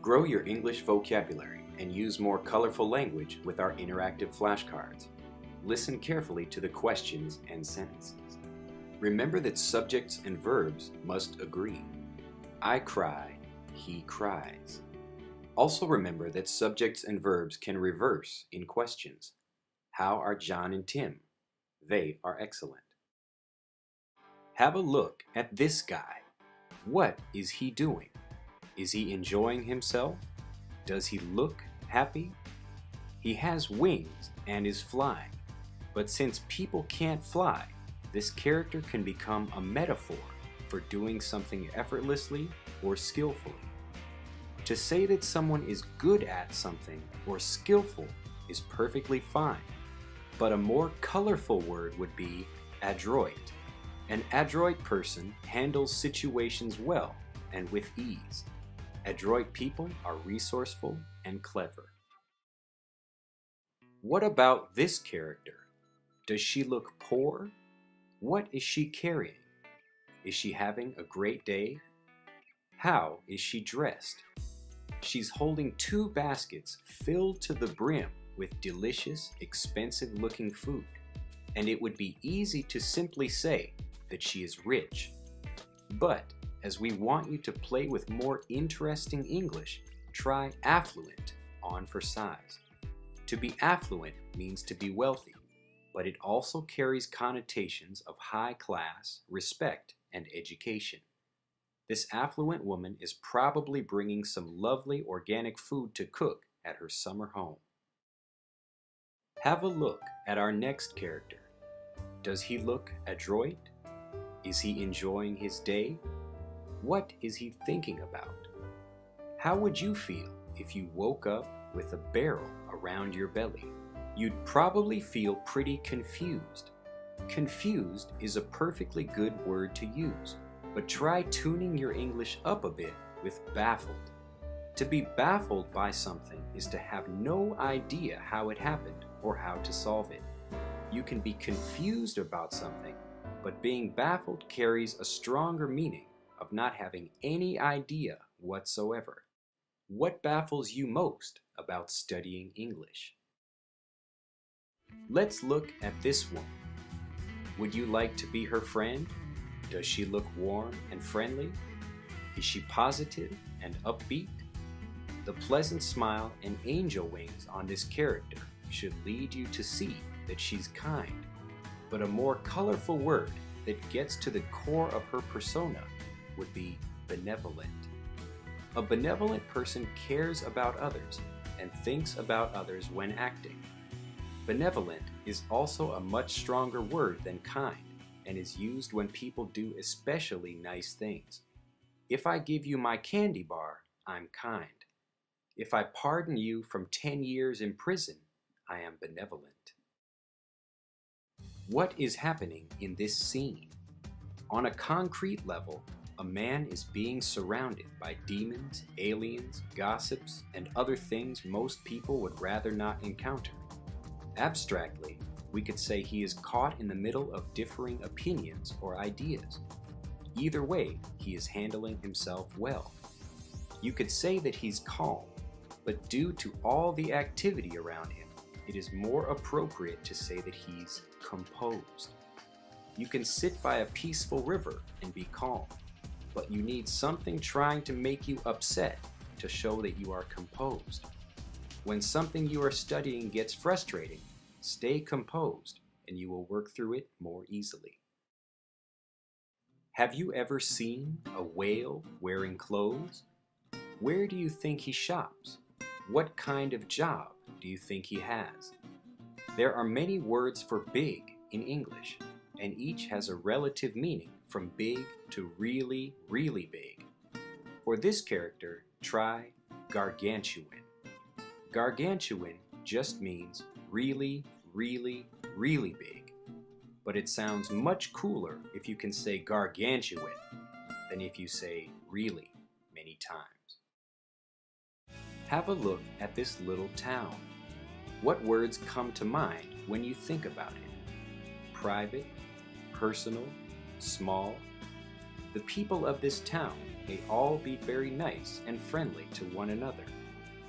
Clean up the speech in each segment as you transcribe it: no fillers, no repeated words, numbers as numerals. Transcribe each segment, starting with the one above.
Grow your English vocabulary and use more colorful language with our interactive flashcards. Listen carefully to the questions and sentences. Remember that subjects and verbs must agree. I cry, he cries. Also remember that subjects and verbs can reverse in questions. How are John and Tim? They are excellent. Have a look at this guy. What is he doing? Is he enjoying himself? Does he look happy? He has wings and is flying. But since people can't fly, this character can become a metaphor for doing something effortlessly or skillfully. To say that someone is good at something or skillful is perfectly fine, but a more colorful word would be adroit. An adroit person handles situations well and with ease. Adroit people are resourceful and clever. What about this character? Does she look poor? What is she carrying? Is she having a great day? How is she dressed? She's holding 2 baskets filled to the brim with delicious, expensive-looking food, and it would be easy to simply say that she is rich. But as we want you to play with more interesting English, try affluent on for size. To be affluent means to be wealthy, but it also carries connotations of high class, respect, and education. This affluent woman is probably bringing some lovely organic food to cook at her summer home. Have a look at our next character. Does he look adroit? Is he enjoying his day? What is he thinking about? How would you feel if you woke up with a barrel around your belly? You'd probably feel pretty confused. Confused is a perfectly good word to use, but try tuning your English up a bit with baffled. To be baffled by something is to have no idea how it happened or how to solve it. You can be confused about something, but being baffled carries a stronger meaning of not having any idea whatsoever. What baffles you most about studying English? Let's look at this woman. Would you like to be her friend? Does she look warm and friendly? Is she positive and upbeat? The pleasant smile and angel wings on this character should lead you to see that she's kind. But a more colorful word that gets to the core of her persona would be benevolent. A benevolent person cares about others and thinks about others when acting. Benevolent is also a much stronger word than kind and is used when people do especially nice things. If I give you my candy bar, I'm kind. If I pardon you from 10 years in prison, I am benevolent. What is happening in this scene? On a concrete level, a man is being surrounded by demons, aliens, gossips, and other things most people would rather not encounter. Abstractly, we could say he is caught in the middle of differing opinions or ideas. Either way, he is handling himself well. You could say that he's calm, but due to all the activity around him, it is more appropriate to say that he's composed. You can sit by a peaceful river and be calm, but you need something trying to make you upset to show that you are composed. When something you are studying gets frustrating, stay composed and you will work through it more easily. Have you ever seen a whale wearing clothes? Where do you think he shops? What kind of job do you think he has? There are many words for big in English, and each has a relative meaning from big to really, really big. For this character, try gargantuan. Gargantuan just means really, really, really big. But it sounds much cooler if you can say gargantuan than if you say really many times. Have a look at this little town. What words come to mind when you think about it? Private, personal, small. The people of this town may all be very nice and friendly to one another,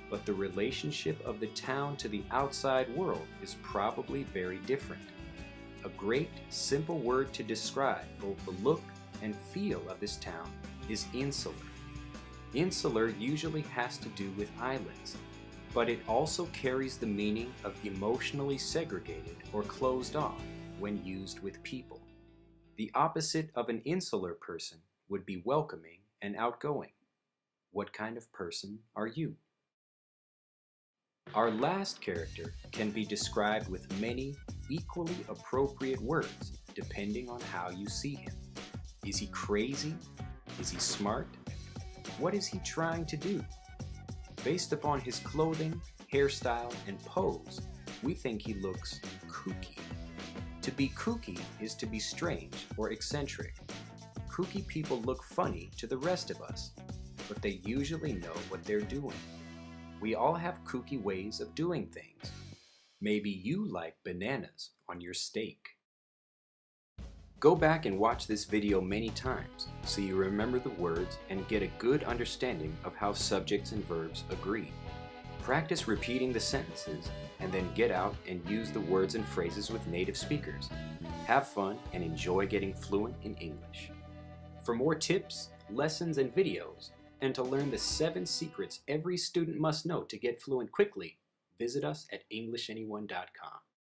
but the relationship of the town to the outside world is probably very different. A great, simple word to describe both the look and feel of this town is insular. Insular usually has to do with islands, but it also carries the meaning of emotionally segregated or closed off when used with people. The opposite of an insular person would be welcoming and outgoing. What kind of person are you? Our last character can be described with many equally appropriate words depending on how you see him. Is he crazy? Is he smart? What is he trying to do? Based upon his clothing, hairstyle, and pose, we think he looks kooky. To be kooky is to be strange or eccentric. Kooky people look funny to the rest of us, but they usually know what they're doing. We all have kooky ways of doing things. Maybe you like bananas on your steak. Go back and watch this video many times so you remember the words and get a good understanding of how subjects and verbs agree. Practice repeating the sentences and then get out and use the words and phrases with native speakers. Have fun and enjoy getting fluent in English. For more tips, lessons, and videos, and to learn the 7 secrets every student must know to get fluent quickly, visit us at EnglishAnyone.com.